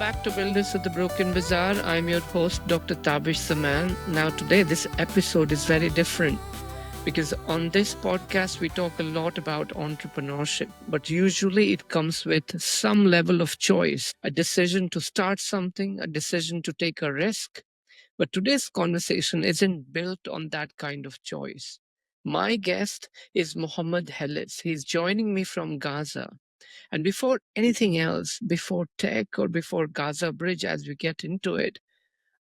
back to Builders of the Broken Bazaar. I'm your host, Dr. Tabish Zaman. Now, today, this episode is very different because on this podcast, we talk a lot about entrepreneurship, but usually it comes with some level of choice, a decision to start something, a decision to take a risk. But today's conversation isn't built on that kind of choice. My guest is Mohammad Helles. He's joining me from Gaza. And before anything else, before tech or before Gaza Bridge, as we get into it,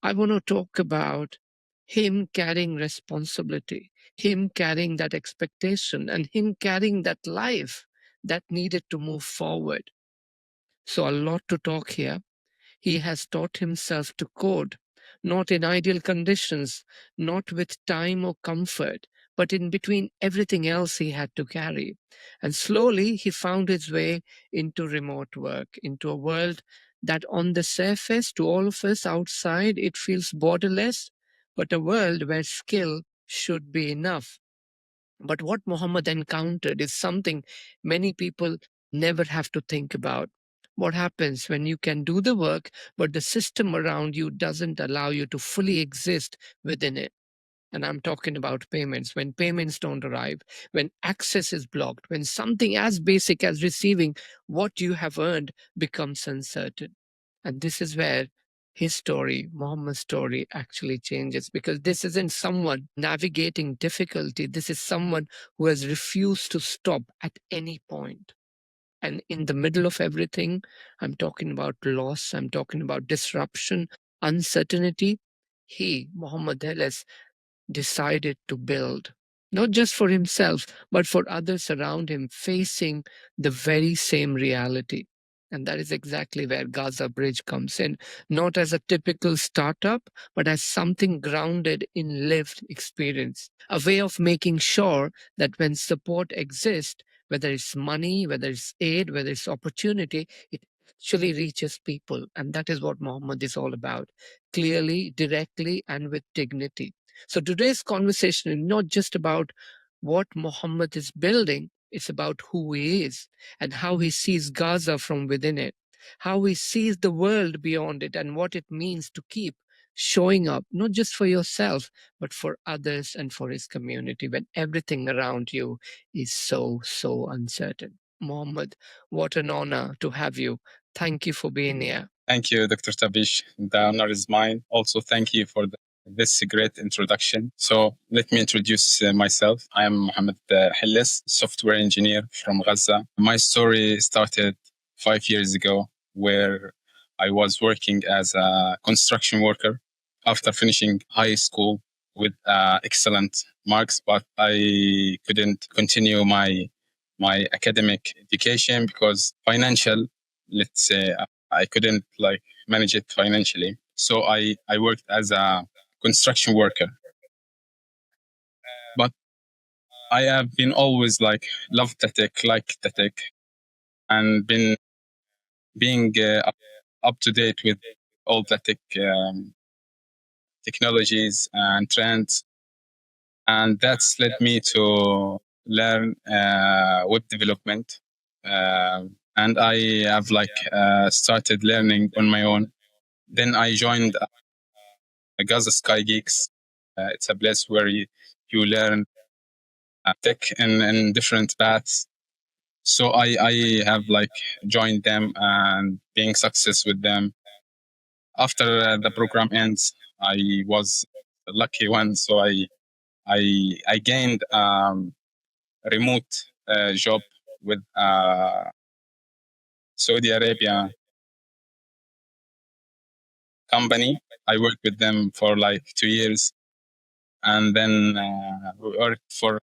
I want to talk about him carrying responsibility, him carrying that expectation, and him carrying that life that needed to move forward. So, a lot to talk here. He has taught himself to code, not in ideal conditions, not with time or comfort, but in between everything else he had to carry. And slowly he found his way into remote work, into a world that on the surface, to all of us outside, it feels borderless, but a world where skill should be enough. But what Muhammad encountered is something many people never have to think about. What happens when you can do the work, but the system around you doesn't allow you to fully exist within it? And I'm talking about payments. When payments don't arrive, when access is blocked, when something as basic as receiving what you have earned becomes uncertain. And this is where his story, Muhammad's story, actually changes because this isn't someone navigating difficulty. This is someone who has refused to stop at any point. And in the middle of everything, I'm talking about loss, I'm talking about disruption, uncertainty. He, Muhammad Helles, decided to build, not just for himself, but for others around him, facing the very same reality. And that is exactly where Gaza Bridge comes in, not as a typical startup, but as something grounded in lived experience, a way of making sure that when support exists, whether it's money, whether it's aid, whether it's opportunity, it actually reaches people. And that is what Muhammad is all about, clearly, directly, and with dignity. So today's conversation is not just about what Muhammad is building, it's about who he is and how he sees Gaza from within it, how he sees the world beyond it, and what it means to keep showing up, not just for yourself, but for others and for his community when everything around you is so uncertain. Muhammad, what an honor to have you. Thank you for being here. Thank you, Dr. Tabish. The honor is mine. Also, thank you for this great introduction. So, let me introduce myself. I am Mohammad Helles, software engineer from Gaza. My story started 5 years ago, where I was working as a construction worker after finishing high school with excellent marks, but I couldn't continue my academic education because financial, let's say, I couldn't manage it financially. So I worked as a construction worker. But I have been always loved the tech, like the tech, and been being up to date with all the tech technologies and trends. And that's led me to learn web development. And I have started learning on my own. Then I joined Gaza Sky Geeks. It's a place where you learn tech in different paths. So I have joined them and being success with them. After the program ends, I was a lucky one. So I gained a remote job with Saudi Arabia company. I worked with them for 2 years, and then worked for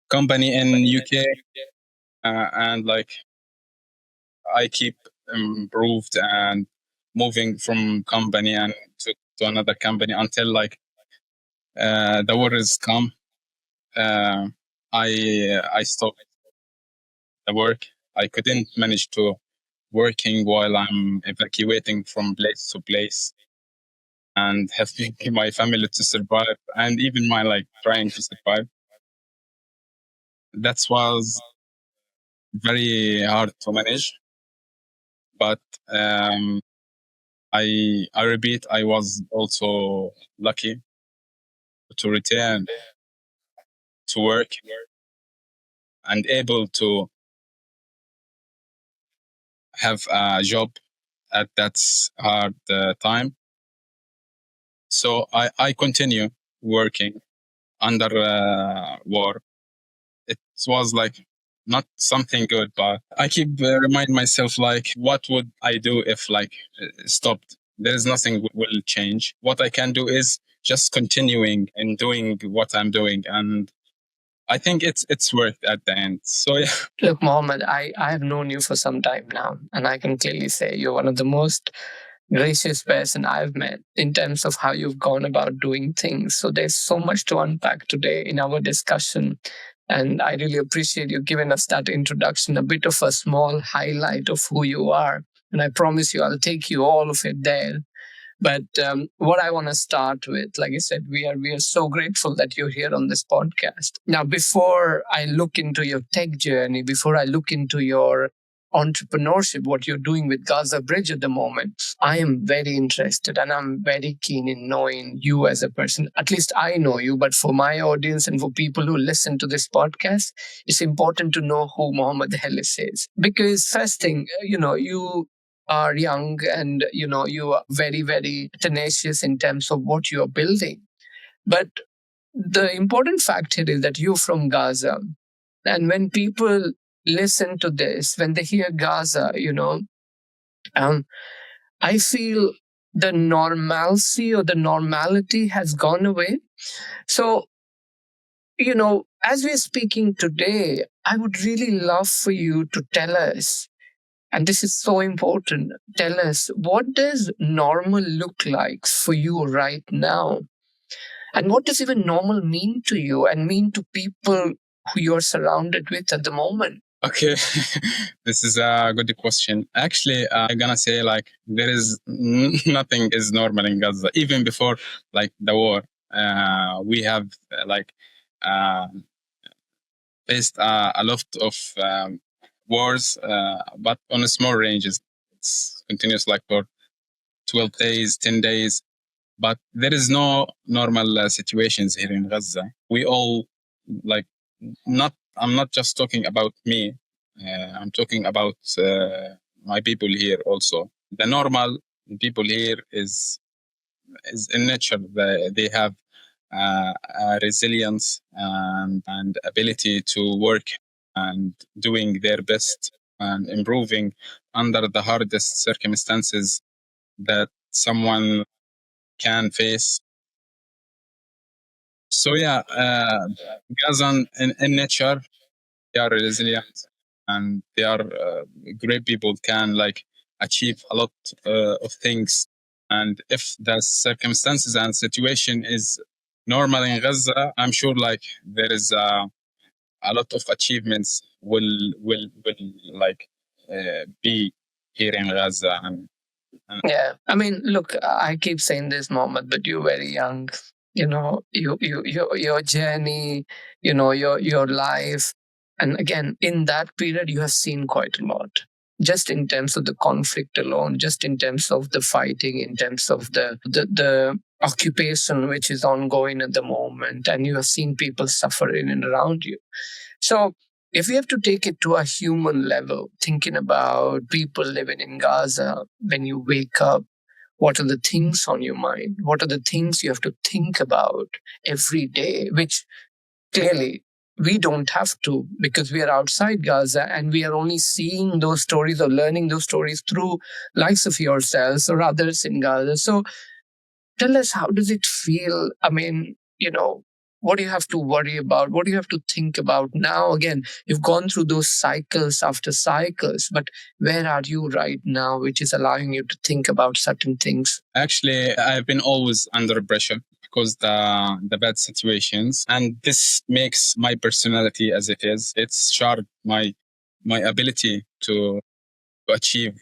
company in UK, and I keep improved and moving from company and to another company until the waters come. Uh, I stopped the work. I couldn't manage to working while I'm evacuating from place to place and helping my family to survive and even my trying to survive. That was very hard to manage. But um, I repeat, I was also lucky to return to work and able to have a job at that hard time. So I continue working under war. It was like not something good, but I keep remind myself like, what would I do if like stopped? There is nothing will change. What I can do is just continuing and doing what I'm doing, and I think it's worth at the end. So yeah. Look, Mohammed, I have known you for some time now, and I can clearly say you're one of the most gracious person I've met in terms of how you've gone about doing things. So there's so much to unpack today in our discussion. And I really appreciate you giving us that introduction, a bit of a small highlight of who you are. And I promise you, I'll take you all of it there. But what I want to start with, like I said, we are so grateful that you're here on this podcast. Now, before I look into your tech journey, before I look into your entrepreneurship, what you're doing with Gaza Bridge at the moment, I am very interested and I'm very keen in knowing you as a person. At least I know you, but for my audience and for people who listen to this podcast, it's important to know who Mohammad Helles is. Because first thing, you are young and you are very, very tenacious in terms of what you are building. But the important fact here is that you're from Gaza. And when people listen to this, when they hear Gaza, um, I feel the normalcy or the normality has gone away. So, as we're speaking today, I would really love for you to tell us, and this is so important, tell us, what does normal look like for you right now? And what does even normal mean to you and mean to people who you're surrounded with at the moment? Okay, this is a good question. Actually, I'm gonna say like there is nothing is normal in Gaza. Even before like the war, we have like uh, faced a lot of wars, but on a small ranges. It's continuous like for 12 days, 10 days. But there is no normal situations here in Gaza. We all like not. I'm not just talking about me. I'm talking about my people here also. The normal people here is in nature. They have resilience and ability to work and doing their best and improving under the hardest circumstances that someone can face. So yeah, Gazan in nature, they are resilient and they are great people, can like achieve a lot of things. And if the circumstances and situation is normal in Gaza, I'm sure like there is a lot of achievements will like be here in Gaza. Yeah, I mean, look, I keep saying this, Mohammed, but you're very young. Your journey, your life, and again, in that period, you have seen quite a lot. Just in terms of the conflict alone, just in terms of the fighting, in terms of the occupation which is ongoing at the moment, and you have seen people suffering in around you. So, if we have to take it to a human level, thinking about people living in Gaza, when you wake up, what are the things on your mind? What are the things you have to think about every day, which clearly we don't have to because we are outside Gaza and we are only seeing those stories or learning those stories through likes of yourselves or others in Gaza. So tell us, how does it feel? I mean, what do you have to worry about? What do you have to think about now? Again, you've gone through those cycles after cycles, but where are you right now, which is allowing you to think about certain things? Actually, I've been always under pressure because the bad situations, and this makes my personality as it is. It's sharp my ability to achieve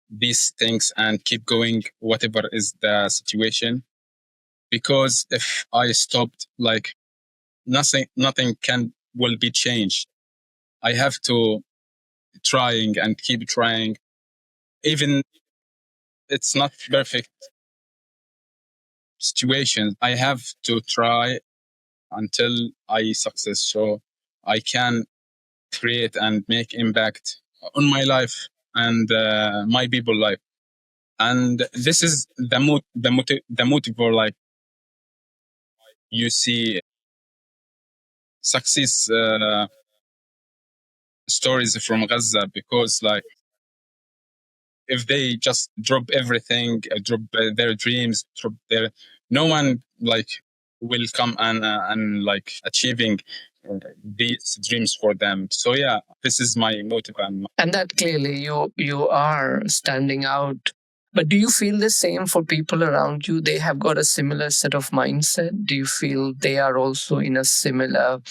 these things and keep going whatever is the situation. Because if I stopped, like nothing can will be changed. I have to trying and keep trying Even it's not perfect situation, I have to try until I success, so I can create and make impact on my life and my people life. And this is the motive for like you see success stories from Gaza, because like if they just drop everything, drop their dreams, drop their, no one like will come and like achieving these dreams for them. So yeah, this is my motive. And that clearly you are standing out. But do you feel the same for people around you? They have got a similar set of mindset. Do you feel they are also in a similar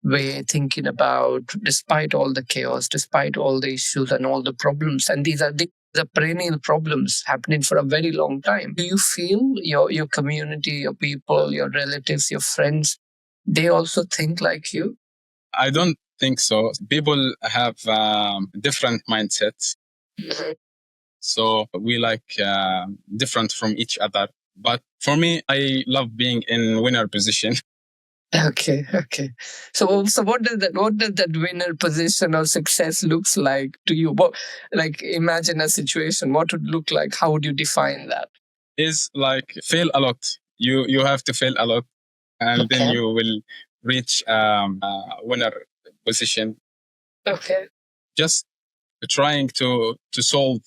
way thinking about, despite all the chaos, despite all the issues and all the problems, and these are the perennial problems happening for a very long time. Do you feel your community, your people, your relatives, your friends, they also think like you? I don't think so. People have different mindsets. So we like different from each other. But for me, I love being in winner position. Okay, okay. So what does that winner position or success looks like to you? What, like, imagine a situation. What would look like? How would you define that? Is like fail a lot. You have to fail a lot, and then Okay. you will reach winner position. Okay. Just trying to solve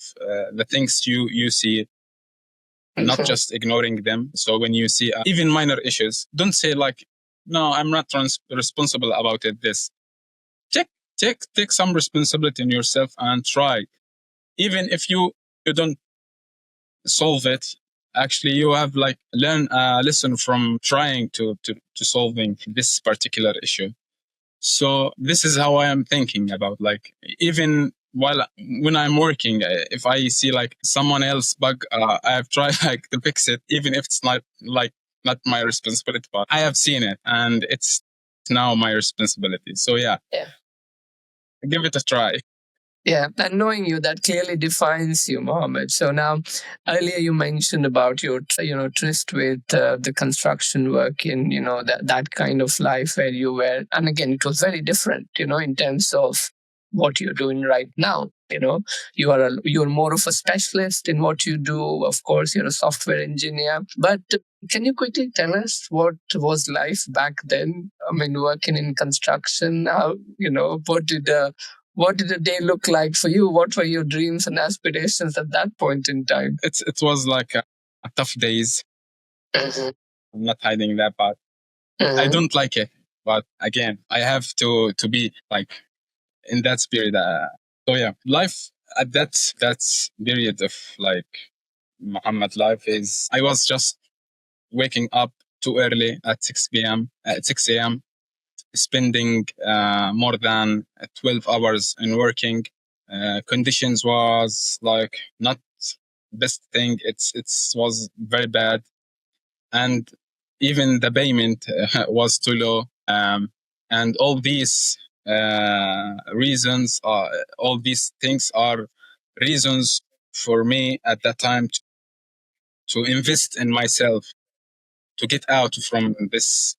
the things you see, not just ignoring them. So when you see even minor issues, don't say like, no, I'm not responsible about it. This take take some responsibility in yourself and try. Even if you don't solve it, actually you have like learn a lesson from trying to solving this particular issue. So this is how I am thinking about, like, even while when I'm working, if I see like someone else bug, I have tried like to fix it, even if it's not like not my responsibility, but I have seen it and it's now my responsibility. So yeah, Yeah. give it a try. Yeah, and knowing you, that clearly defines you, Mohammed. So now, earlier you mentioned about your, tryst with the construction work in, that kind of life where you were, and again, it was very different, in terms of what you're doing right now. You're more of a specialist in what you do. Of course, you're a software engineer, but can you quickly tell us what was life back then? I mean, working in construction, how, what did a day look like for you? What were your dreams and aspirations at that point in time? It was like a tough days. Mhm. I'm not hiding that part. I don't like it, but again, I have to be like in that spirit. So yeah, life at that period of like Muhammad life is, I was just waking up too early at 6 a.m., spending more than 12 hours in working. Conditions was like not best thing. It was very bad, and even the payment was too low. And all these reasons, all these things are reasons for me at that time to invest in myself, to get out from this,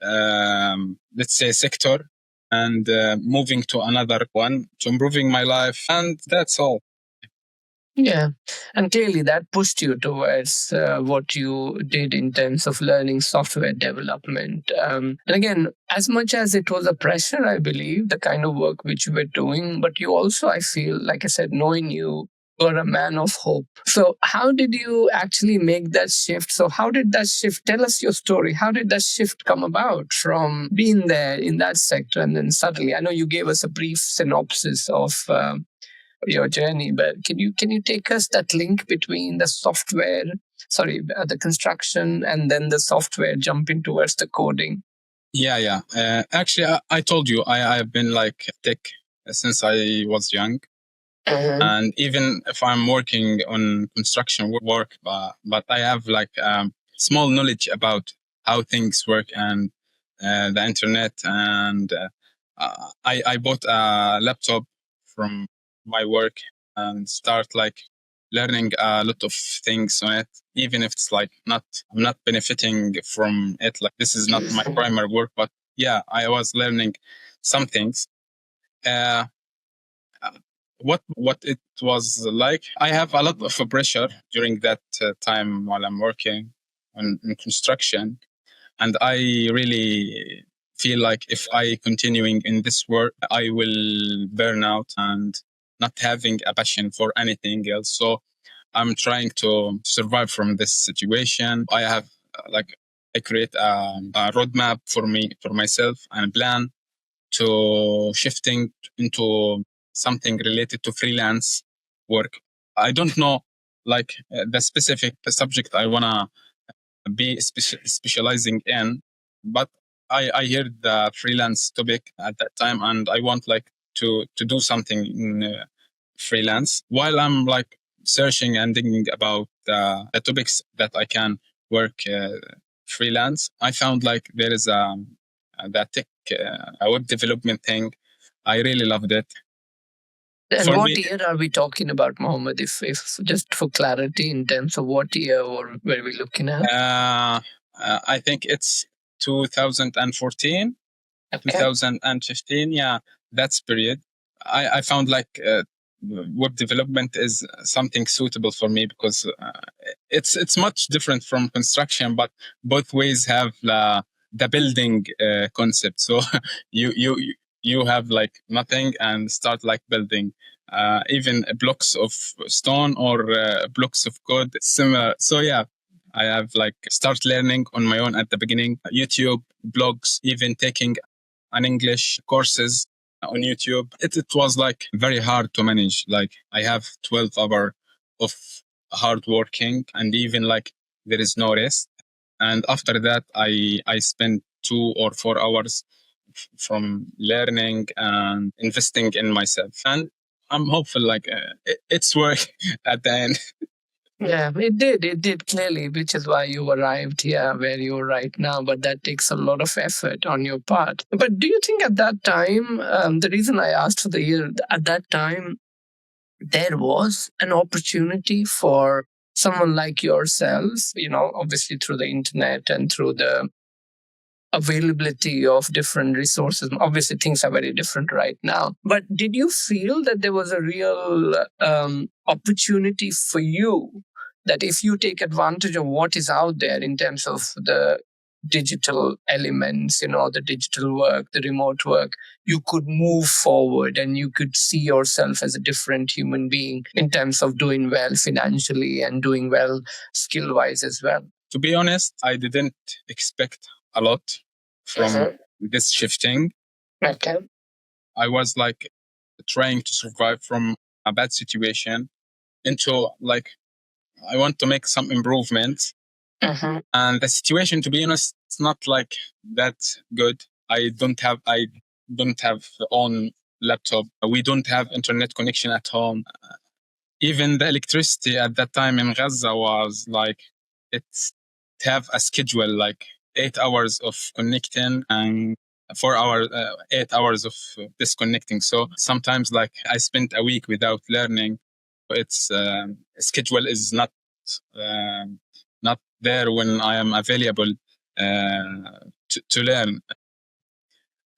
let's say, sector, and moving to another one, to improving my life. And that's all. Yeah, and clearly that pushed you towards what you did in terms of learning software development. And again, as much as it was a pressure, I believe, the kind of work which you were doing, but you also, I feel, like I said, knowing you, were a man of hope. So, how did you actually make that shift? So, how did that shift? Tell us your story. How did that shift come about from being there in that sector and then suddenly? I know you gave us a brief synopsis of your journey, but can you take us that link between the software, sorry, the construction, and then the software jumping towards the coding? Yeah. Actually, I told you I have been like tech since I was young. And even if I'm working on construction work, but I have like small knowledge about how things work and the internet. And I bought a laptop from my work, and start like learning a lot of things on it, even if it's like not I'm not benefiting from it. Like this is not my primary work, but yeah, I was learning some things. Uh, what it was like, I have a lot of pressure during that time while I'm working in construction, and I really feel like if I continuing in this work, I will burn out and not having a passion for anything else. So I'm trying to survive from this situation. I have like I create a roadmap for me, for myself, and a plan to shifting into something related to freelance work. I don't know like the specific subject I wanna be specializing in, but I heard the freelance topic at that time, and I want like to do something in freelance while I'm like searching and thinking about the topics that I can work freelance. I found like there is that tech a web development thing. I really loved it. And For what me, year are we talking about, Mohammed? If just for clarity in terms of what year or where we're looking at? I think it's 2014, Okay. 2015. Yeah, that's period. I found like web development is something suitable for me because it's much different from construction, but both ways have the building concept. So you have like nothing and start like building. Even blocks of stone or blocks of code, similar. So yeah, I have like start learning on my own at the beginning. YouTube, blogs, even taking an English courses on YouTube. It was like very hard to manage. Like I have 12 hours of hard working, and even like there is no rest. And after that, I spent 2 or 4 hours from learning and investing in myself. And I'm hopeful like it's work at the end. Yeah, it did. It did clearly, which is why you arrived here where you are right now. But that takes a lot of effort on your part. But do you think at that time, the reason I asked for the year, at that time, there was an opportunity for someone like yourself, obviously through the internet and through the availability of different resources. Obviously, things are very different right now. But did you feel that there was a real opportunity for you that if you take advantage of what is out there in terms of the digital elements, the digital work, the remote work, you could move forward and you could see yourself as a different human being in terms of doing well financially and doing well skill wise as well? To be honest, I didn't expect a lot from this shifting. Okay. I was like trying to survive from a bad situation into like I want to make some improvements. And the situation, to be honest, it's not like that good. I don't have own laptop. We don't have internet connection at home. Even the electricity at that time in Gaza was like it's have a schedule like 8 hours of connecting and 4 hours, 8 hours of disconnecting. So sometimes like I spent a week without learning. Its schedule is um, not there when I am available to learn.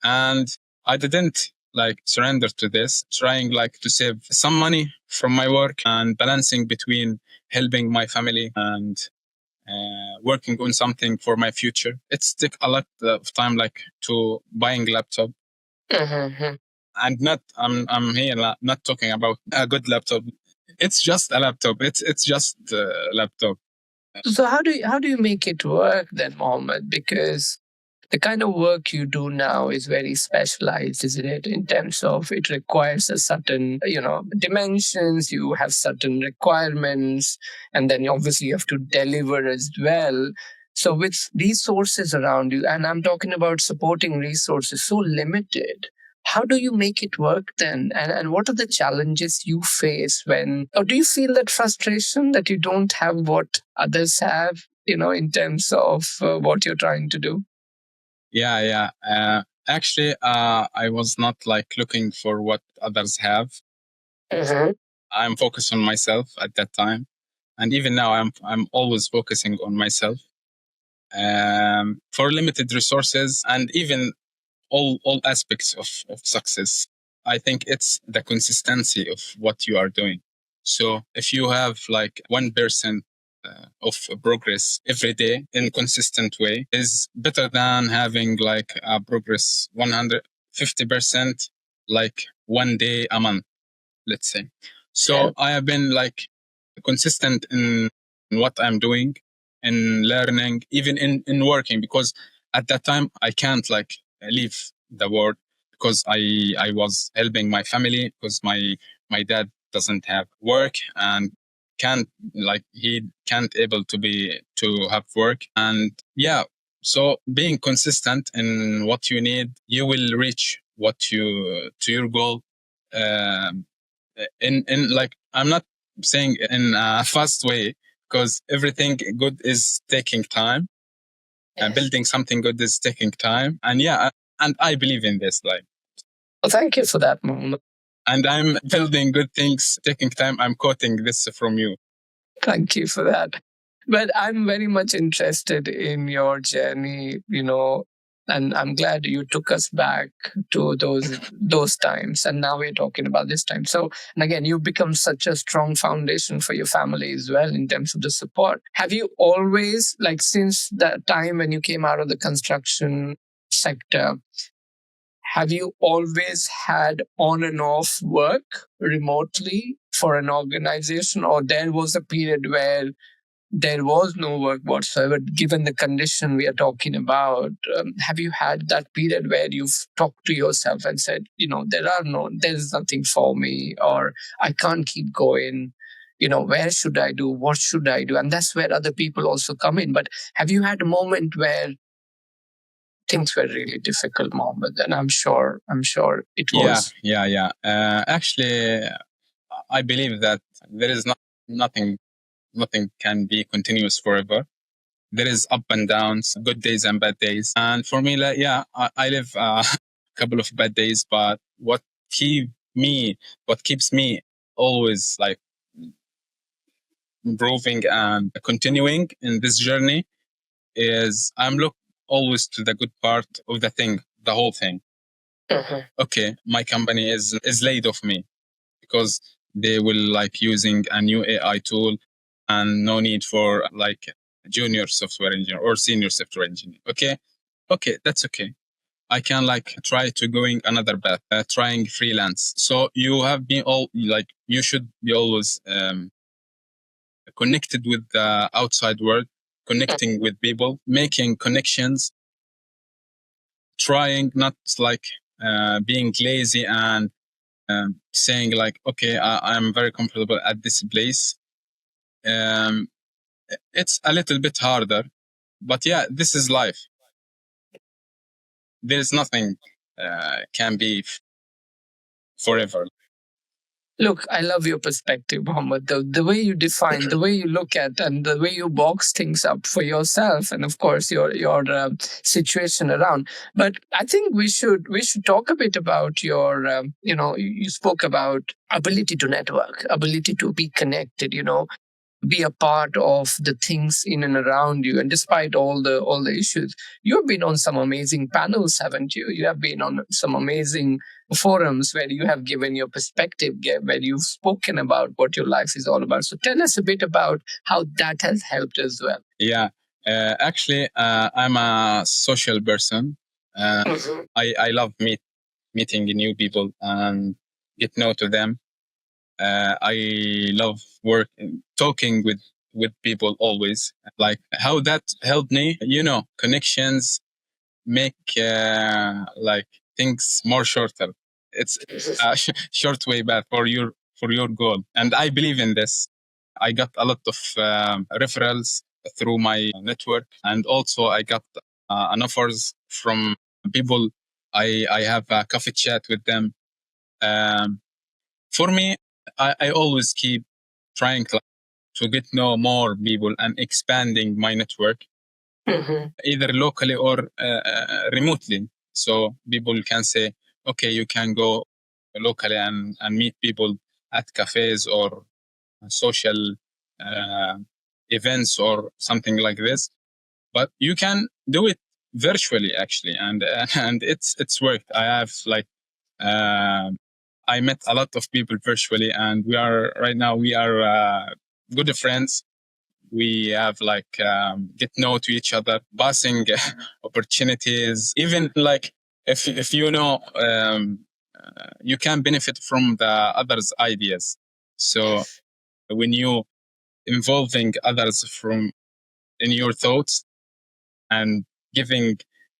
And I didn't like surrender to this, trying like to save some money from my work and balancing between helping my family and working on something for my future. It's took a lot of time like to buying laptop. And not I'm here not talking about a good laptop. It's just a laptop. It's just a laptop. So how do you make it work then, Mohammed? Because the kind of work you do now is very specialized, isn't it? In terms of it requires a certain, dimensions, you have certain requirements, and then obviously you have to deliver as well. So with resources around you, and I'm talking about supporting resources so limited, how do you make it work then? And what are the challenges you face when, or do you feel that frustration that you don't have what others have, in terms of what you're trying to do? Yeah. Actually, I was not like looking for what others have. I'm focused on myself at that time, and even now I'm always focusing on myself. For limited resources and even all aspects of success, I think it's the consistency of what you are doing. So if you have like 1% of progress every day in a consistent way is better than having like a progress 150% like one day a month, let's say. So yeah, I have been like consistent in what I'm doing, in learning, even in working, because at that time I can't like leave the work because I was helping my family because my dad doesn't have work and can't like he can't able to have work. And yeah, so being consistent in what you need, you will reach what you to your goal. um, in like, I'm not saying in a fast way, because everything good is taking time, and Yes. building something good is taking time. And yeah, and I believe in this, like, Well, thank you for that, Mohammed. and I'm building good things taking time. I'm quoting this from you. Thank you for that. But I'm very much interested in your journey, and I'm glad you took us back to those times. And now we're talking about this time. So, and again, you've become such a strong foundation for your family as well in terms of the support. Have you always, like, since that time when you came out of the construction sector, have you always had on and off work remotely for an organization, or there was a period where there was no work whatsoever, given the condition we are talking about? Have you had that period where you've talked to yourself and said, there's nothing for me, or I can't keep going? Where should I do? What should I do? And that's where other people also come in. But have you had a moment where things were really difficult, Mohammed? And I'm sure it Yeah, was. yeah. Actually, I believe that there is nothing, nothing can be continuous forever. There is up and downs, good days and bad days. And for me, like, yeah, I live a couple of bad days, but keep me, what keeps me always like improving and continuing in this journey is I'm look always to the good part of the thing, the whole thing. Okay, my company is laid off me because they will like using a new AI tool and no need for like junior software engineer or senior software engineer. Okay, that's okay. I can like try to going another path, trying freelance. So you have been all like, you should be always connected with the outside world, connecting with people, making connections, trying not like being lazy and saying like, okay, I'm very comfortable at this place. Um, it's a little bit harder, but yeah, this is life. There's nothing can be forever. Look, I love your perspective, Mohammed. The way you define, the way you look at, and the way you box things up for yourself, and of course your situation around. But I think we should talk a bit about your. You spoke about ability to network, ability to be connected. Be a part of the things in and around you. And despite all the issues, you've been on some amazing panels, haven't you? You have been on some amazing forums where you have given your perspective, where you've spoken about what your life is all about. So tell us a bit about how that has helped as well. Yeah, actually, I'm a social person. I love meeting new people and get know to them. I love work talking with people always. Like how that helped me, connections make like things more shorter. It's a short way back for your goal, and I believe in this. I got a lot of referrals through my network, and also I got an offers from people. I have a coffee chat with them. Um, for me, I always keep trying to get know more people and expanding my network, either locally or remotely. So people can say, okay, you can go locally and meet people at cafes or social uh, events or something like this, but you can do it virtually actually, and and it's worked. I have like uh, I met a lot of people virtually, and we are right now we are good friends. We have like get know to each other, passing opportunities, even like if you know you can benefit from the others ideas. So when you involving others from in your thoughts and giving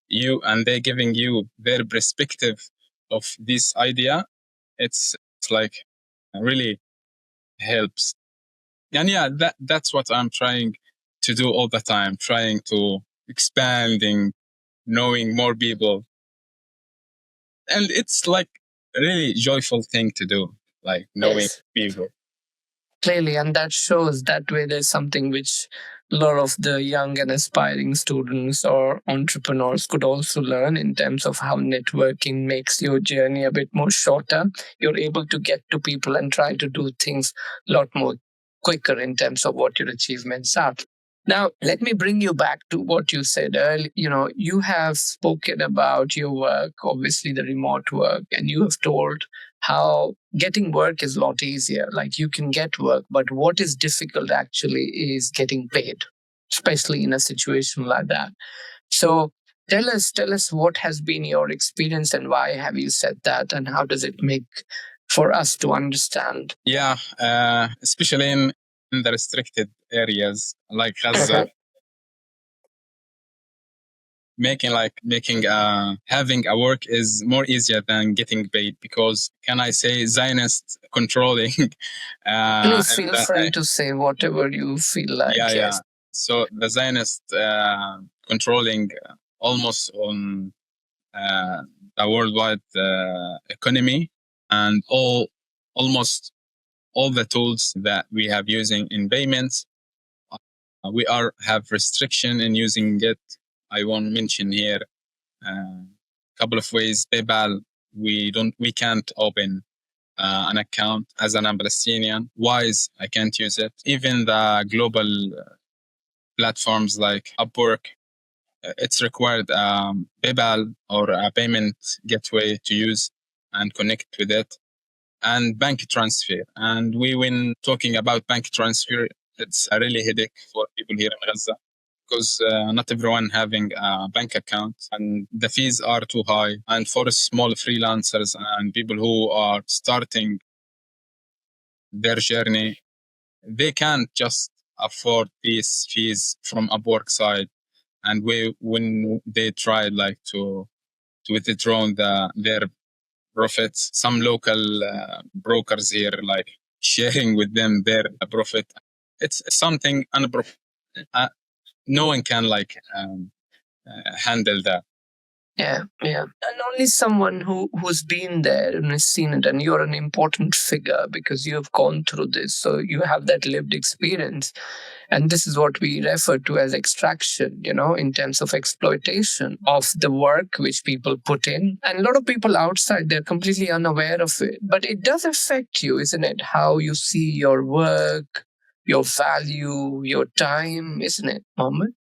you and they giving you their perspective of this idea, it's like really helps. And yeah, that's what I'm trying to do all the time, trying to expanding, knowing more people, and it's like a really joyful thing to do, like knowing Yes. people. Clearly, and that shows that way there's something which a lot of the young and aspiring students or entrepreneurs could also learn in terms of how networking makes your journey a bit more shorter. You're able to get to people and try to do things a lot more quicker in terms of what your achievements are. Now, let me bring you back to what you said earlier. You have spoken about your work, obviously the remote work, and you have told how getting work is a lot easier. Like you can get work, but what is difficult actually is getting paid, especially in a situation like that. So tell us what has been your experience and why have you said that, and how does it make for us to understand? Yeah, especially in the restricted areas like Gaza, making having a work is more easier than getting paid, because can I say Zionist controlling Please and feel free to say whatever you feel like. yeah, Yes. so the Zionist controlling almost on the worldwide economy, and almost all the tools that we have using in payments, we are have restriction in using it. I won't mention here a couple of ways. PayPal, we can't open an account as an Palestinian. Wise, I can't use it. Even the global platforms like Upwork, it's required PayPal or a payment gateway to use and connect with it, and bank transfer. And when talking about bank transfer, it's a really headache for people here in Gaza, because not everyone having a bank account, and the fees are too high. And for small freelancers and people who are starting their journey, they can't just afford these fees from Upwork side. And when they tried like to withdraw their profits, some local brokers here like sharing with them their profit. It's something no one can like handle that. Yeah, yeah. And only someone who's been there and has seen it, and you're an important figure because you have gone through this, so you have that lived experience. And this is what we refer to as extraction, in terms of exploitation of the work which people put in. And a lot of people outside, they're completely unaware of it. But it does affect you, isn't it? How you see your work, your value, your time, isn't it, Mohammed?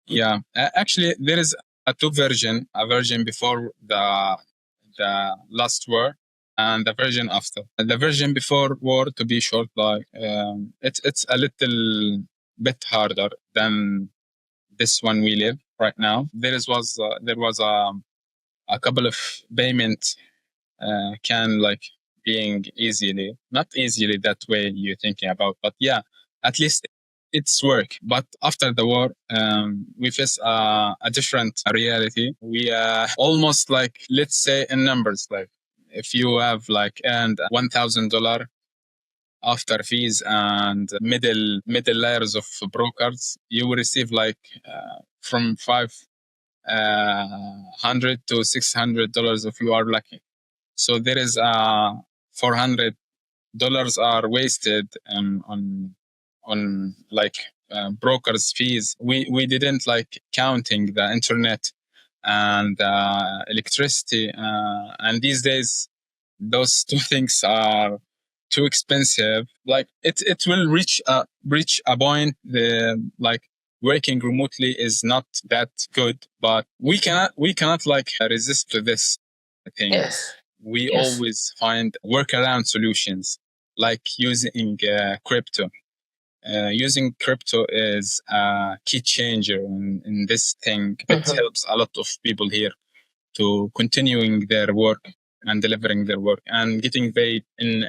Yeah, actually, there is a version before the last war and the version after. The version before war, to be short, like it's a little bit harder than this one we live right now. There was a couple of payments can like being easily, not easily that way you're thinking about, but yeah, at least it's work. But after the war, we face a different reality. We almost like, let's say in numbers, like if you have like earned $1,000 after fees and middle layers of brokers, you will receive like from 500 to $600 if you are lucky. So there is $400 are wasted on like brokers fees. We didn't like counting the internet and electricity, and these days those two things are too expensive. Like it will reach a point the like working remotely is not that good, but we cannot like resist to this thing. Yes. We Yes. always find workaround solutions like using crypto. Using crypto is a key changer in this thing. It helps a lot of people here to continuing their work and delivering their work and getting paid in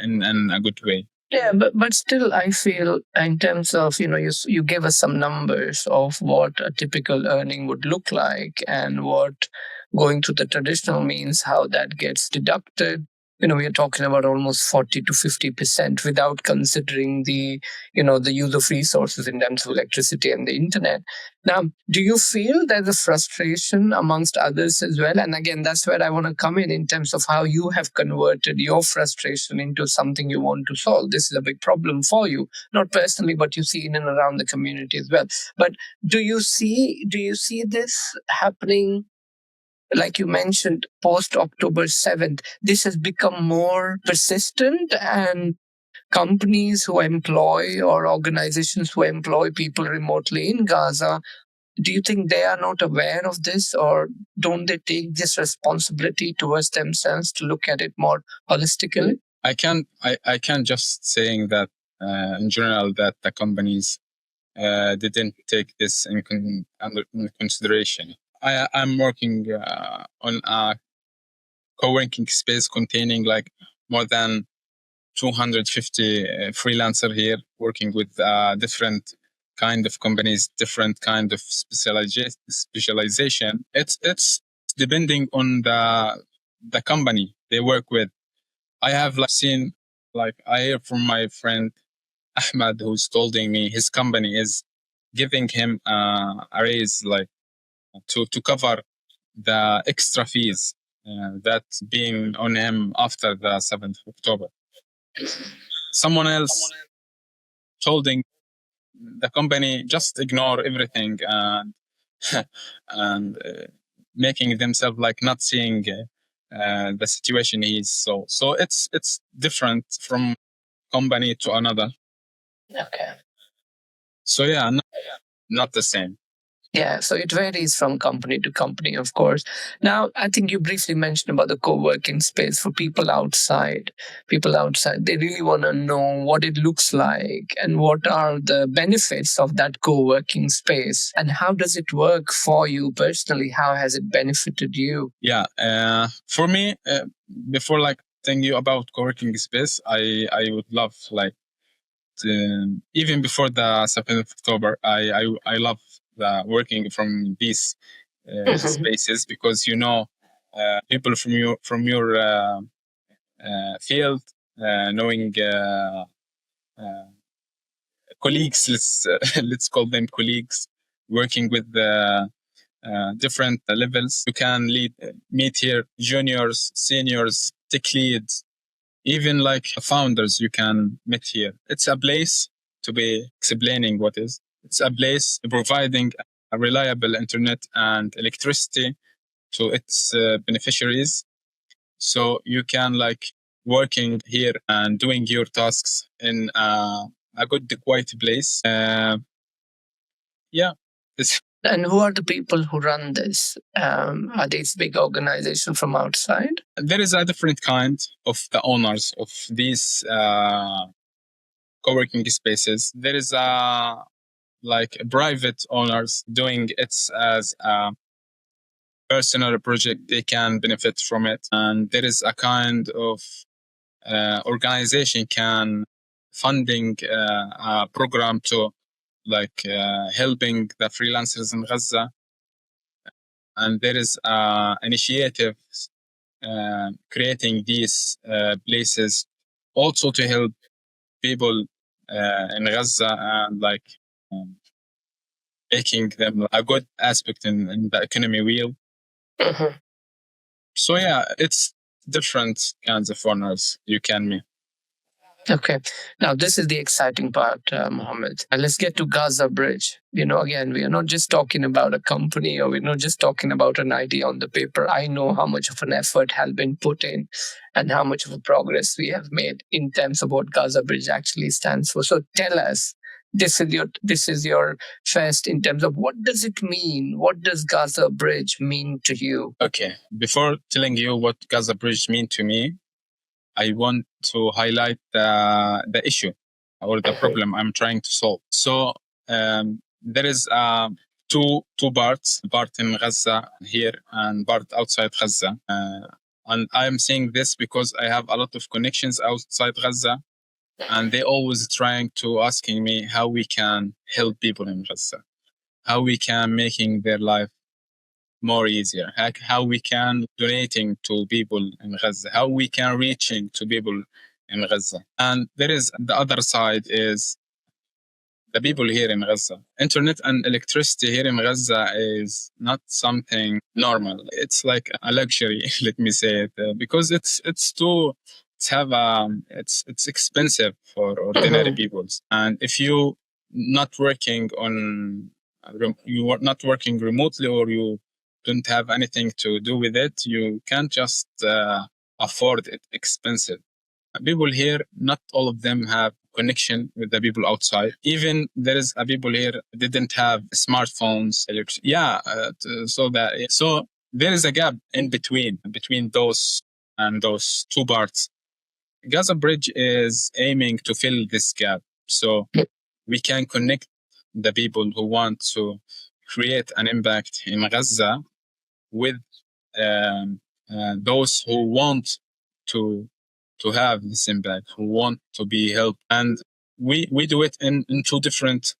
a good way. Yeah, but still, I feel in terms of you gave us some numbers of what a typical earning would look like and what going through the traditional means, how that gets deducted. We are talking about almost 40 to 50% without considering the use of resources in terms of electricity and the internet. Now, do you feel there's a frustration amongst others as well? And again, that's where I want to come in terms of how you have converted your frustration into something you want to solve. This is a big problem for you, not personally, but you see in and around the community as well. But do you see this happening? Like you mentioned, post October 7th, this has become more persistent, and companies who employ or organizations who employ people remotely in Gaza, do you think they are not aware of this, or don't they take this responsibility towards themselves to look at it more holistically? I can't just saying that in general that the companies didn't take this in consideration. I'm working on a co-working space containing like more than 250 freelancer here working with different kind of companies, different kind of specialization. It's depending on the company they work with. I have like seen, like I hear from my friend Ahmad who's told me his company is giving him a raise like to cover the extra fees that's being on him after the 7th of October. Someone else told the company just ignore everything and and making themselves like not seeing the situation is so it's different from company to another. Okay. So yeah, not the same. Yeah, so it varies from company to company, of course. Now, I think you briefly mentioned about the co-working space for people outside. People outside, they really want to know what it looks like and what are the benefits of that co-working space and how does it work for you personally? How has it benefited you? Yeah, for me, before like telling you about co-working space, I would love like even before the 7th of October, I love the working from these spaces because people from your field, knowing uh, colleagues. Let's call them colleagues, working with different levels. You can meet here juniors, seniors, tech leads, even like founders you can meet here. It's a place to be explaining what is. It's a place providing a reliable internet and electricity to its beneficiaries. So you can like working here and doing your tasks in a good, quiet place. Yeah. And who are the people who run this? Are these big organizations from outside? There is a different kind of the owners of these co-working spaces. There is a like private owners doing it as a personal project. They can benefit from it, and there is a kind of organization can funding a program to like helping the freelancers in Gaza, and there is initiative creating these places also to help people in Gaza and like um, making them a good aspect in the economy wheel. Mhm. So yeah, it's different kinds of owners you can meet. Okay. Now, this is the exciting part, Mohammed. Let's get to Gaza Bridge. Again, we are not just talking about a company, or we're not just talking about an idea on the paper. I know how much of an effort has been put in and how much of a progress we have made in terms of what Gaza Bridge actually stands for. So tell us, this is your first in terms of what does it mean? What does Gaza Bridge mean to you? Okay. Before telling you what Gaza Bridge mean to me, I want to highlight the issue or the problem I'm trying to solve. So there is two parts, part in Gaza here and part outside Gaza. And I'm saying this because I have a lot of connections outside Gaza, and they always trying to asking me how we can help people in Gaza, how we can making their life more easier, how we can donating to people in Gaza, how we can reaching to people in Gaza. And there is the other side is the people here in Gaza. Internet and electricity here in Gaza is not something normal. It's like a luxury, let me say it, because it's too it's have it's expensive for ordinary people. And if you not working on you are not working remotely, or you don't have anything to do with it, you can't just afford it expensive. People here, not all of them have connection with the people outside. Even there is a people here didn't have smartphones. So there is a gap in between those and those two parts. Gaza Bridge is aiming to fill this gap, so we can connect the people who want to create an impact in Gaza with those who want to have this impact, who want to be helped. And we do it in two different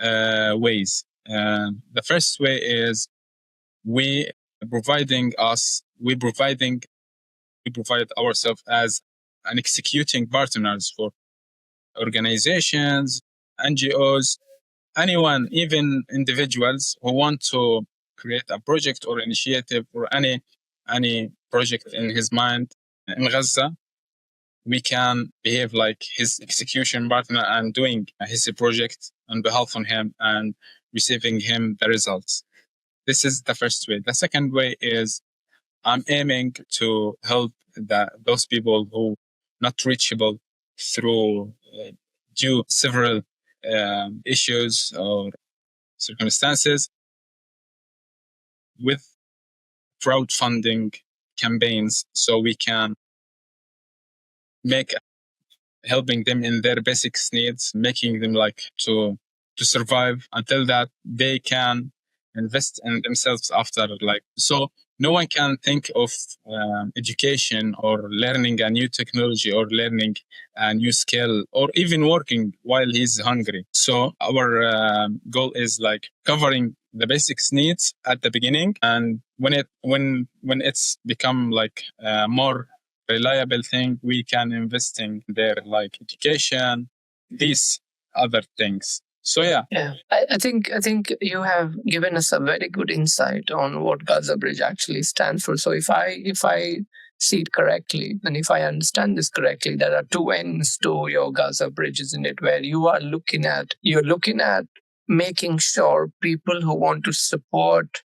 ways. The first way is we providing us we provide ourselves as an executing partners for organizations, NGOs, anyone, even individuals who want to create a project or initiative or any project in his mind in Gaza. We can behave like his execution partner and doing his project on behalf of him and receiving him the results. This is the first way. The second way is I'm aiming to help those people who not reachable through due several issues or circumstances with crowdfunding campaigns, so we can make helping them in their basic needs, making them like to survive until that they can invest in themselves after. Like, so no one can think of education or learning a new technology or learning a new skill or even working while he's hungry. So our goal is like covering the basics needs at the beginning, and when it's become like more reliable thing, we can invest in their like education, these other things. So yeah. I think you have given us a very good insight on what Gaza Bridge actually stands for. So if I see it correctly, and if I understand this correctly, there are two ends to your Gaza Bridge, isn't it? Where you're looking at making sure people who want to support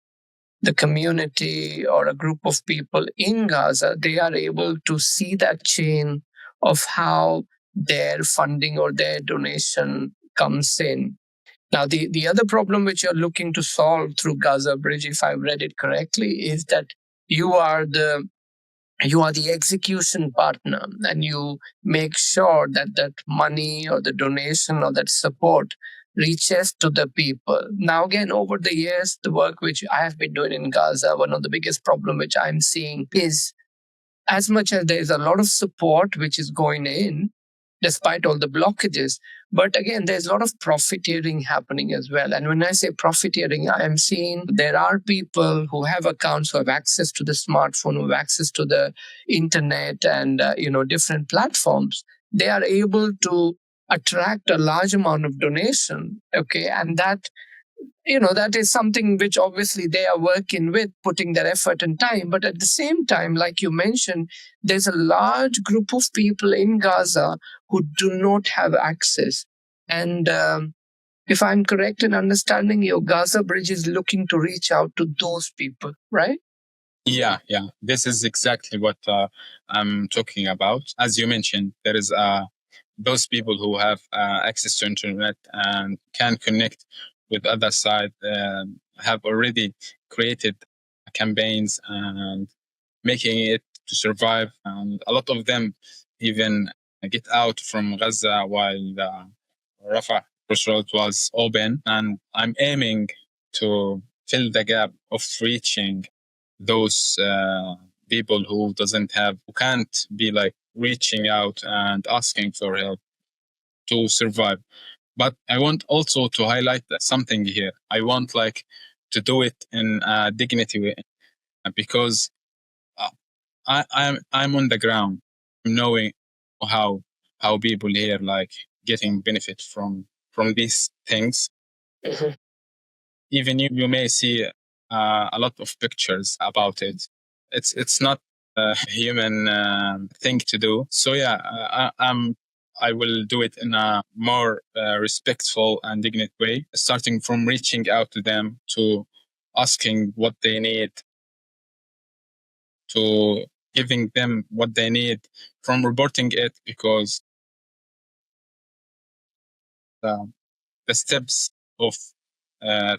the community or a group of people in Gaza, they are able to see that chain of how their funding or their donation comes in. Now, the other problem which you're looking to solve through Gaza Bridge, if I've read it correctly, is that you are the you are the execution partner, and you make sure that that money or the donation or that support reaches to the people. Now, again, over the years, the work which I have been doing in Gaza, one of the biggest problem which I'm seeing is, as much as there is a lot of support which is going in, despite all the blockages, but again, there's a lot of profiteering happening as well. And when I say profiteering, I am seeing there are people who have accounts, who have access to the smartphone, who have access to the internet and different platforms. They are able to attract a large amount of donation, okay, and that that is something which obviously they are working with, putting their effort and time. But at the same time, like you mentioned, there's a large group of people in Gaza who do not have access. And if I'm correct in understanding, your Gaza Bridge is looking to reach out to those people, right? Yeah, yeah. This is exactly what I'm talking about. As you mentioned, there is those people who have access to internet and can connect with other side have already created campaigns and making it to survive. And a lot of them even get out from Gaza while the Rafah crossroad was open. And I'm aiming to fill the gap of reaching those people who can't be like reaching out and asking for help to survive. But I want also to highlight something here. I want like to do it in a dignity way because uh, I'm on the ground, knowing how how people here like getting benefit from these things. Mhm. Even you may see a lot of pictures about it. It's not a human thing to do. So yeah, I will do it in a more respectful and dignified way, starting from reaching out to them to asking what they need, to giving them what they need, from reporting it, because the, the steps of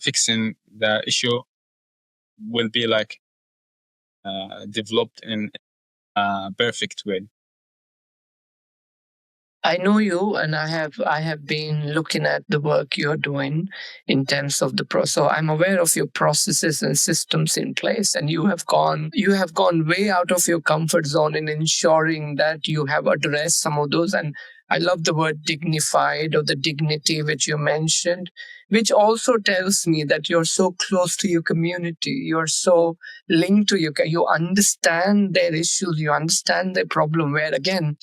fixing the issue will be like developed in a perfect way. I know you, and I have been looking at the work you're doing in terms of the pro. So I'm aware of your processes and systems in place, and you have gone way out of your comfort zone in ensuring that you have addressed some of those. And I love the word dignified, or the dignity which you mentioned, which also tells me that you're so close to your community. You're so linked to you understand their issues, you understand their problem. Where again,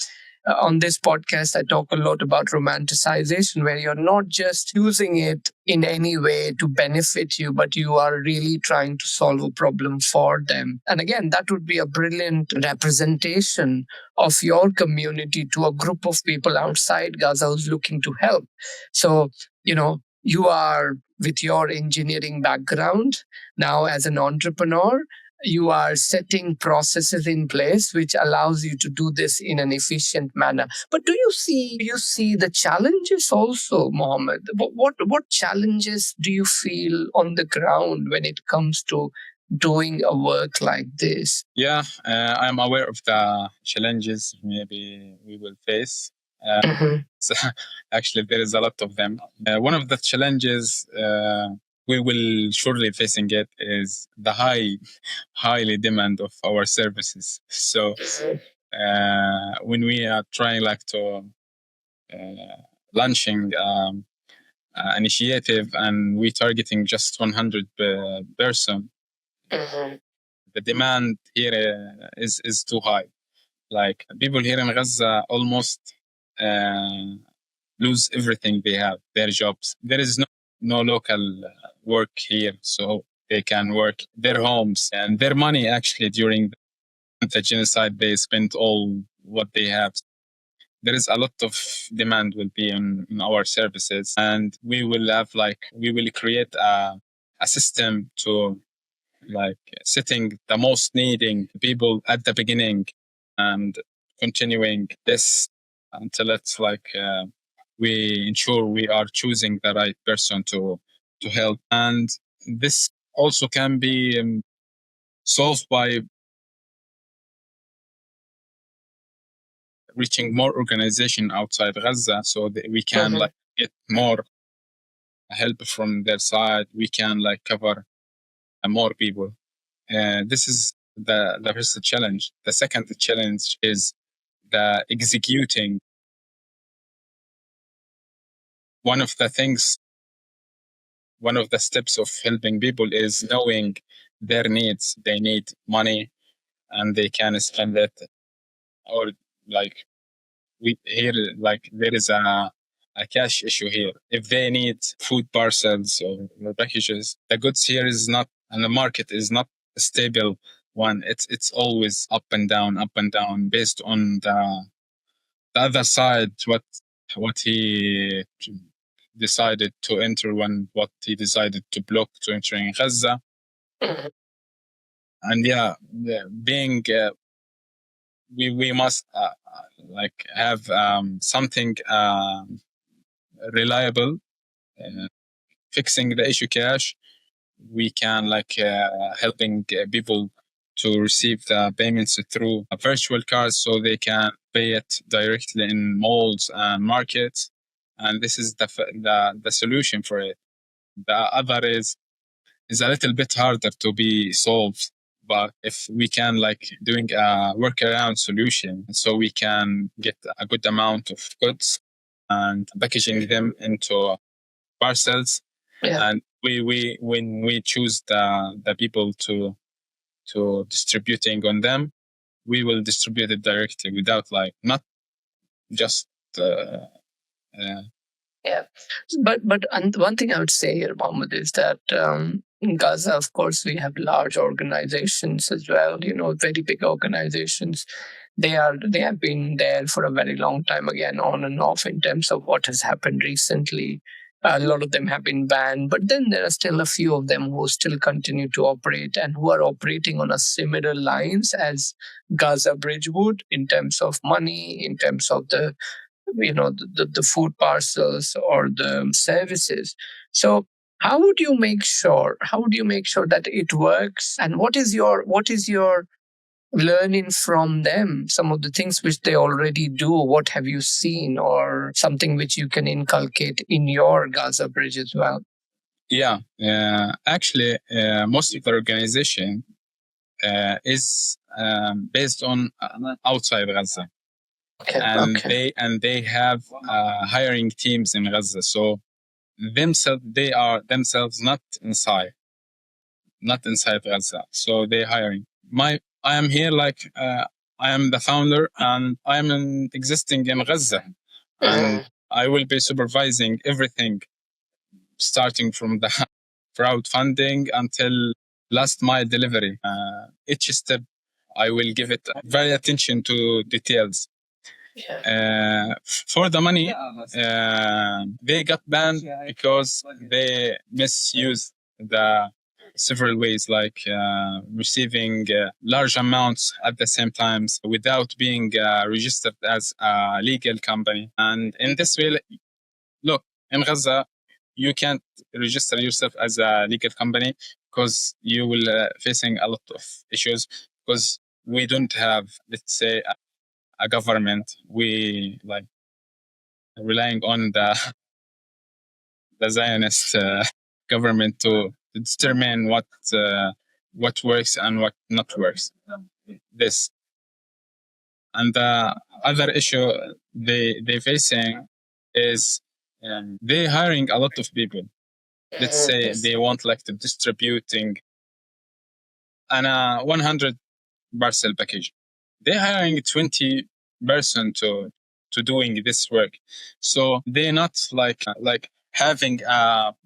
on this podcast, I talk a lot about romanticization, where you're not just using it in any way to benefit you, but you are really trying to solve a problem for them. And again, that would be a brilliant representation of your community to a group of people outside Gaza who's looking to help. So, you are with your engineering background now as an entrepreneur, you are setting processes in place which allows you to do this in an efficient manner. But do you see the challenges also, Mohammed? What challenges do you feel on the ground when it comes to doing a work like this? Yeah, I'm aware of the challenges maybe we will face. So actually, there is a lot of them. One of the challenges we will surely facing it is the highly demand of our services. So when we are trying like to launching initiative and we targeting just 100 person, the demand here is too high. Like people here in Gaza almost uh, lose everything they have, their jobs. There is no local work here, so they can work their homes and their money. Actually, during the genocide, they spent all what they have. There is a lot of demand will be in our services, and we will create a system to like setting the most needing people at the beginning and continuing this until it's like we ensure we are choosing the right person to help. And this also can be solved by reaching more organization outside Gaza so that we can like get more help from their side. We can like cover more people. This is the first challenge. The second challenge is the executing. One of the things, one of the steps of helping people is knowing their needs. They need money and they can spend it, or like we here, like there is a cash issue here. If they need food parcels or packages, the goods here is not, and the market is not a stable one. It's always up and down, based on the other side, what he decided to enter, when what he decided to block to entering Gaza. And yeah, being we must like have something reliable, uh, fixing the issue cash. We can like helping people to receive the payments through virtual cards, so they can pay it directly in malls and markets. And this is the solution for it. The other is a little bit harder to be solved. But if we can like doing a workaround solution, so we can get a good amount of goods and packaging them into parcels. Yeah. And we when we choose the people to distributing on them, we will distribute it directly without like not just yeah. But one thing I would say here, Mohammed, is that in Gaza, of course, we have large organizations as well. You know, very big organizations. They have been there for a very long time. Again, on and off in terms of what has happened recently. A lot of them have been banned, but then there are still a few of them who still continue to operate and who are operating on a similar lines as Gaza Bridge would, in terms of money, in terms of the the food parcels or the services. So how would you make sure that it works, and what is your learning from them, some of the things which they already do? What have you seen, or something which you can inculcate in your Gaza Bridge as well? Yeah, actually, most of the organization is based on outside Gaza. Okay, and okay. They have hiring teams in Gaza. So they are themselves not inside Gaza. So they hiring. I am here like I am the founder, and I am existing in Gaza, and I will be supervising everything, starting from the crowdfunding until last mile delivery. Each step, I will give it very attention to details. For the money, they got banned because they misuse the several ways, like receiving large amounts at the same times without being registered as a legal company. And in this way, look, in Gaza, you can't register yourself as a legal company because you will facing a lot of issues, because we don't have, let's say, a government. We like relying on the Zionist government to determine what works and what not works. This and the other issue they facing is they hiring a lot of people. Let's say they want like to distributing an 100 parcel package. They're hiring 20 person to doing this work. So they're not like having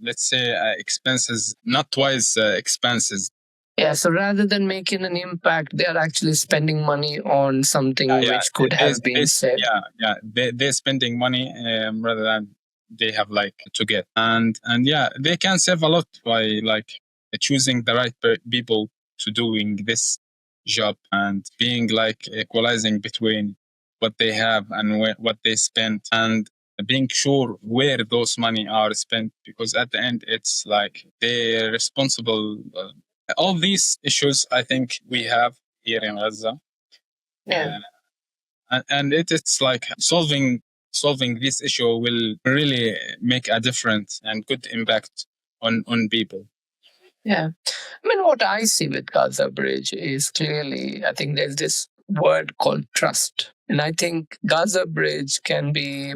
let's say expenses, not twice expenses. Yeah, so rather than making an impact, they are actually spending money on something which could have been saved. Yeah, they're spending money rather than they have like to get. And yeah, they can save a lot by like choosing the right people to doing this job, and being like equalizing between what they have and what they spend, and being sure where those money are spent, because at the end it's like they're responsible. All these issues I think we have here in Gaza. Yeah. And it's like solving this issue will really make a difference and good impact on people. Yeah. I mean, what I see with Gaza Bridge is clearly, I think there's this word called trust. And I think Gaza Bridge can be,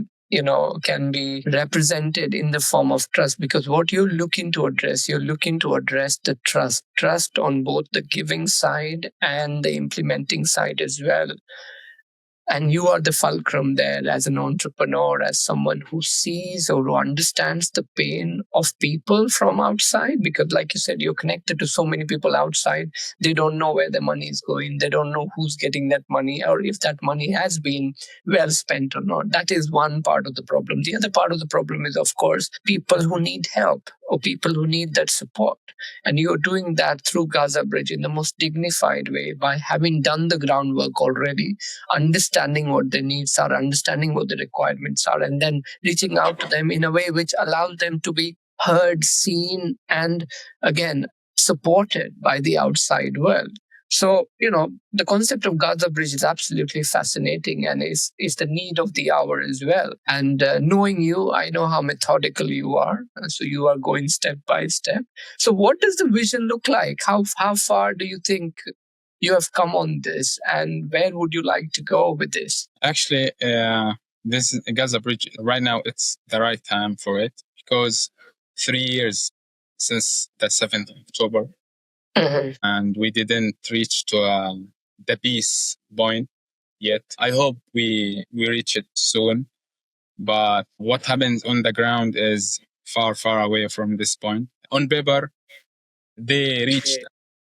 can be represented in the form of trust, because what you're looking to address the trust on both the giving side and the implementing side as well. And you are the fulcrum there as an entrepreneur, as someone who sees or who understands the pain of people from outside. Because, like you said, you're connected to so many people outside. They don't know where the money is going. They don't know who's getting that money or if that money has been well spent or not. That is one part of the problem. The other part of the problem is, of course, people who need help or people who need that support. And you're doing that through Gaza Bridge in the most dignified way by having done the groundwork already, understanding what their needs are, understanding what the requirements are, and then reaching out to them in a way which allows them to be heard, seen, and again, supported by the outside world. So, the concept of Gaza Bridge is absolutely fascinating and is the need of the hour as well. And knowing you, I know how methodical you are. So you are going step by step. So what does the vision look like? How far do you think you have come on this, and where would you like to go with this? Actually, this Gaza Bridge right now, it's the right time for it because 3 years since the 7th of October, and we didn't reach to the peace point yet. I hope we reach it soon, but what happens on the ground is far, far away from this point. On paper, they reached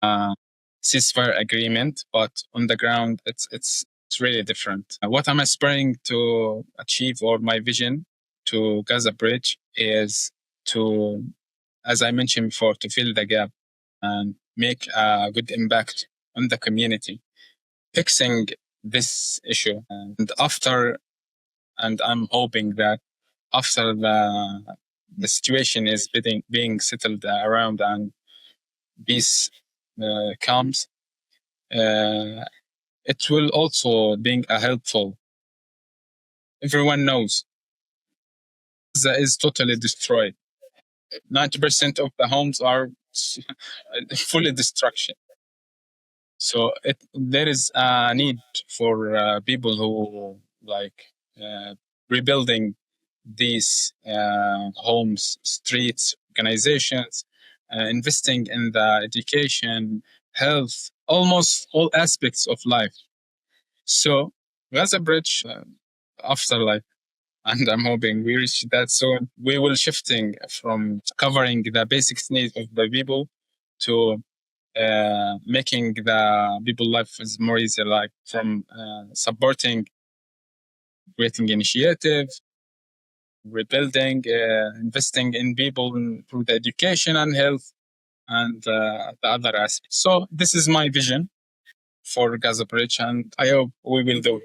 a ceasefire agreement, but on the ground, it's really different. What I'm aspiring to achieve, or my vision to Gaza Bridge, is to, as I mentioned before, to fill the gap and make a good impact on the community, fixing this issue. And I'm hoping that after the situation is being settled around and peace comes, it will also being a helpful. Everyone knows Gaza is totally destroyed. 90% of the homes are fully destruction. So there is a need for people who like rebuilding these homes, streets, organizations, investing in the education, health, almost all aspects of life. So Gaza Bridge, after like, and I'm hoping we reach that soon, we will shifting from covering the basic needs of the people to making the people life is more easy, like from supporting, creating initiative, rebuilding, investing in people through the education and health and the other aspects. So this is my vision for Gaza Bridge, and I hope we will do it.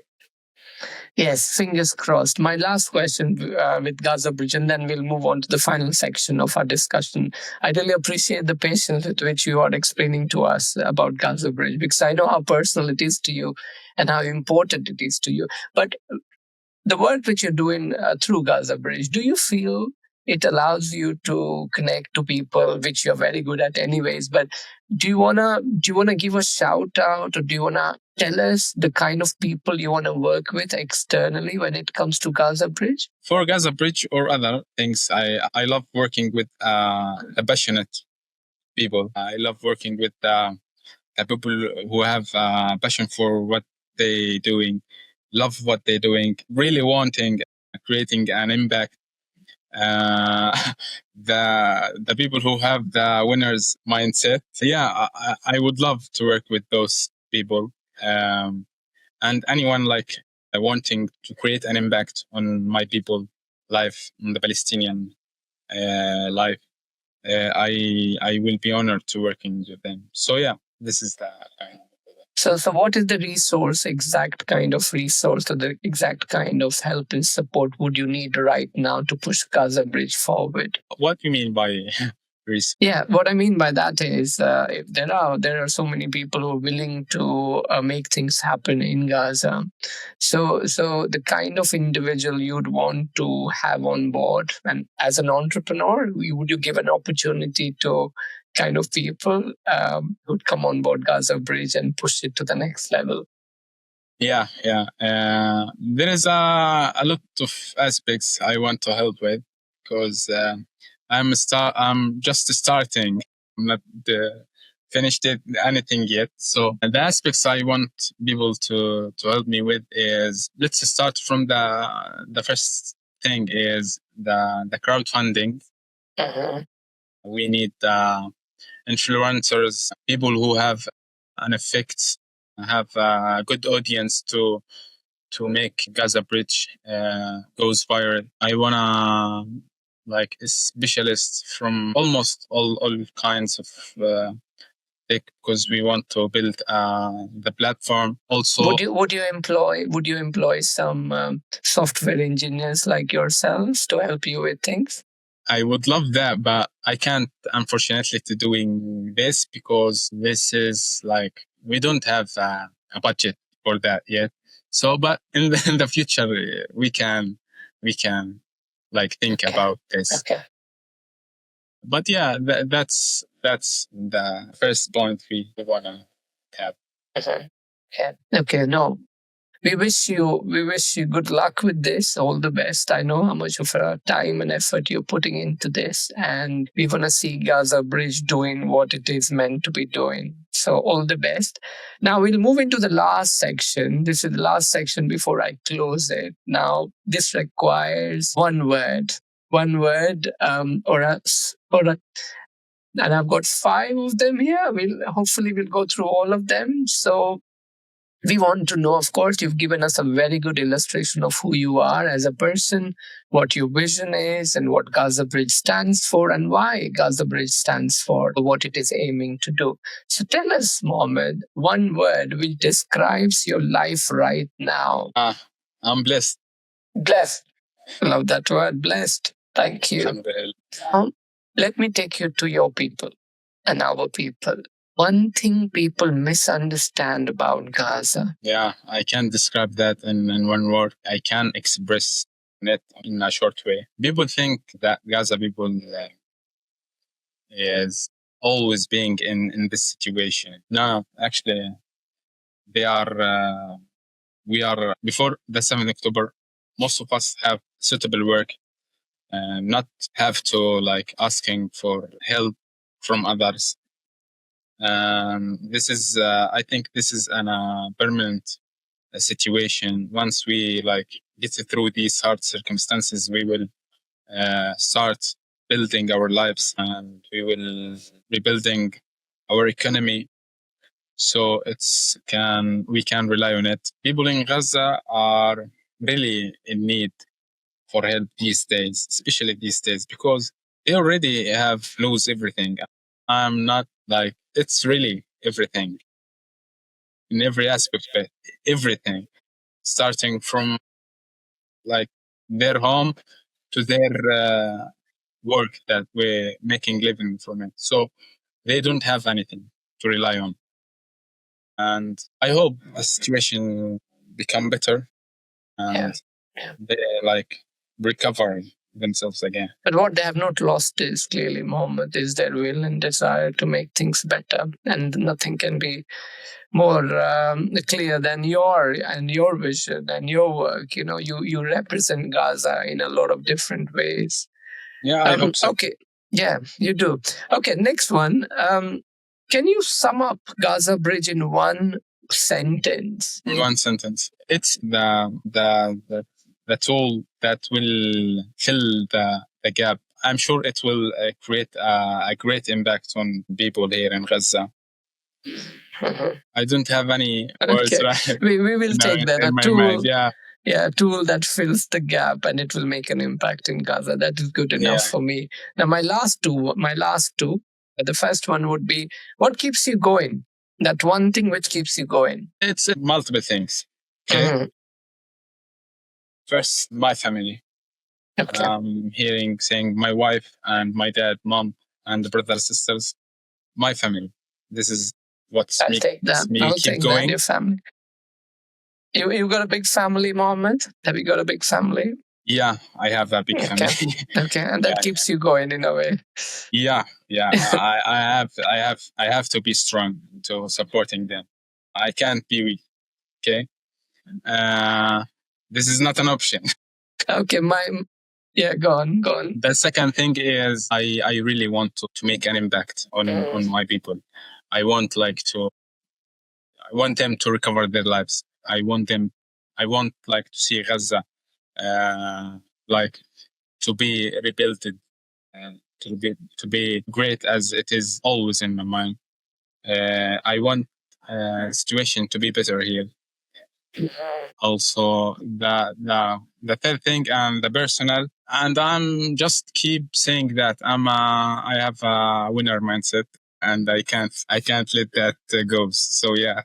Yes, fingers crossed. My last question with Gaza Bridge, and then we'll move on to the final section of our discussion. I really appreciate the patience with which you are explaining to us about Gaza Bridge, because I know how personal it is to you and how important it is to you. But the work which you're doing through Gaza Bridge, do you feel it allows you to connect to people, which you're very good at anyways? But do you wanna give a shout out, or do you wanna tell us the kind of people you wanna work with externally when it comes to Gaza Bridge? For Gaza Bridge or other things, I love working with the passionate people. I love working with people who have passion for what they doing, love what they're doing, really wanting creating an impact. Uh, the people who have the winners mindset. So yeah, I would love to work with those people, and anyone like wanting to create an impact on my people life, on the Palestinian life. I will be honored to working with them. So yeah, this is the kind. So what is the exact kind of resource, or the exact kind of help and support would you need right now to push Gaza Bridge forward? What do you mean by resource? Yeah, what I mean by that is, if there are so many people who are willing to make things happen in Gaza. So the kind of individual you'd want to have on board, and as an entrepreneur, would you give an opportunity to kind of people who'd come on board Gaza Bridge and push it to the next level? Yeah. There is a lot of aspects I want to help with because I'm just starting. I'm not finished it anything yet. So the aspects I want people to help me with is, let's start from the first thing is the crowdfunding. We need influencers, people who have an effect, have a good audience to make Gaza Bridge goes viral. I wanna like specialists from almost all kinds of tech, because we want to build the platform. Also, would you employ some software engineers like yourselves to help you with things? I would love that, but I can't, unfortunately, to doing this, because this is like we don't have a budget for that yet. So, but in the future, we can like think about this. Okay. But yeah, that's the first point we wanna have. Mhm. Okay. No, we wish you good luck with this. All the best. I know how much of time and effort you're putting into this, and we want to see Gaza Bridge doing what it is meant to be doing. So all the best. Now we'll move into the last section. This is the last section before I close it. Now this requires one word, and I've got 5 of them here. We'll go through all of them. So we want to know, of course, you've given us a very good illustration of who you are as a person, what your vision is, and what Gaza Bridge stands for, and why Gaza Bridge stands for what it is aiming to do. So tell us, Mohammed, one word which describes your life right now. I'm blessed. Blessed. Love that word, blessed. Thank you. Now, let me take you to your people and our people. One thing people misunderstand about Gaza. Yeah, I can't describe that in one word. I can express it in a short way. People think that Gaza people is always being in this situation. No, actually, they are. We are before the 7th October. Most of us have suitable work, not have to like asking for help from others. This is, I think, this is an permanent situation. Once we like get through these hard circumstances, we will start building our lives, and we will rebuilding our economy. So we can rely on it. People in Gaza are really in need for help these days, especially these days, because they already have lose everything. I'm not like, it's really everything in every aspect of it, everything, starting from like their home to their work that we're making living from it. So they don't have anything to rely on. And I hope the situation become better, and they like recover themselves again. But what they have not lost is clearly, Mohammed, is their will and desire to make things better. And nothing can be more clear than your vision and your work. You know, you represent Gaza in a lot of different ways. Yeah, I hope so. Okay. Yeah, you do. Okay, next one. Can you sum up Gaza Bridge in one sentence? In one sentence. It's the tool that will fill the gap. I'm sure it will create a great impact on people here in Gaza. I don't have any words. Okay. Right? We will take that. A tool. Mind. Yeah, a tool that fills the gap and it will make an impact in Gaza. That is good enough for me. Now, my last two. The first one would be, what keeps you going? That one thing which keeps you going. It's multiple things. Okay. First, my family. Okay. Saying my wife and my dad, mom, and the brothers, sisters. My family. This is what makes me keep going. Your family. You got a big family, Mohammed? Have you got a big family? Yeah, I have a big family. Okay, and that keeps you going in a way. Yeah. I have to be strong to supporting them. I can't be weak. Okay. This is not an option. Okay, Yeah, go on, go on. The second thing is I really want to make an impact on my people. I want I want them to recover their lives. I want like to see Gaza uh, like to be rebuilt and to be great as it is always in my mind. I want situation to be better here. Also, the third thing and the personal, and I'm just keep saying that I have a winner mindset, and I can't let that go. So yeah,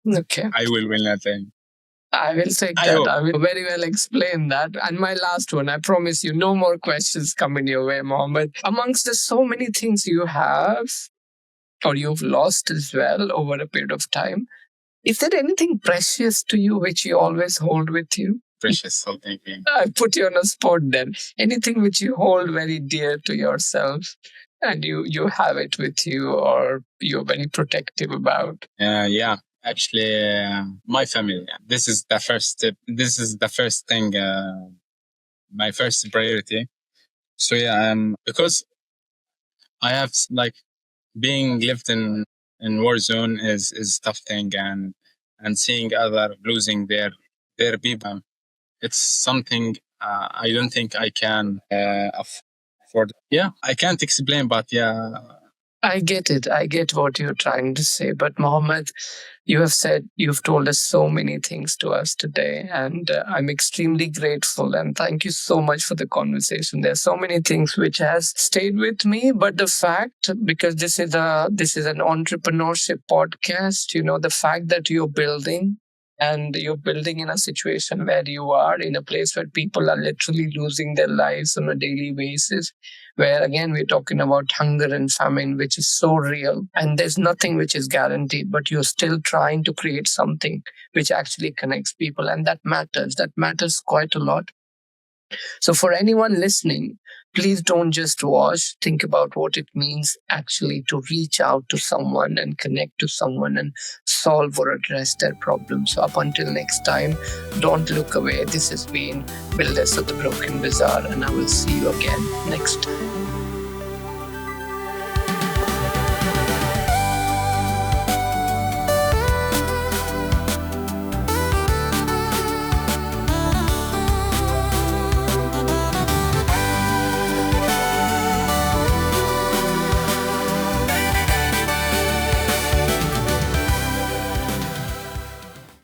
Okay. I will win that thing. I will take I that. hope. I will very well explain that. And my last one, I promise you, no more questions coming your way, Mohammed. Amongst the so many things you have, or you've lost as well over a period of time, is there anything precious to you which you always hold with you? Precious something. I put you on a spot then. Anything which you hold very dear to yourself and you have it with you or you're very protective about? Yeah. Actually, my family. This is the first step. This is the first thing. My first priority. So yeah, because I have like being lived in war zone is tough thing, and seeing other losing their people, it's something I don't think I can afford. Yeah, I can't explain, but yeah, I get it. I get what you're trying to say. But Mohammed, you've told us so many things to us today, and I'm extremely grateful. And thank you so much for the conversation. There's so many things which has stayed with me, but the fact, because this is an entrepreneurship podcast, the fact that you're building. And you're building in a situation where you are in a place where people are literally losing their lives on a daily basis, where again we're talking about hunger and famine, which is so real, and there's nothing which is guaranteed, but you're still trying to create something which actually connects people, and that matters quite a lot. So for anyone listening, please don't just watch, think about what it means actually to reach out to someone and connect to someone and solve or address their problem. So up until next time, don't look away. This has been Builders of the Broken Bazaar, and I will see you again next time.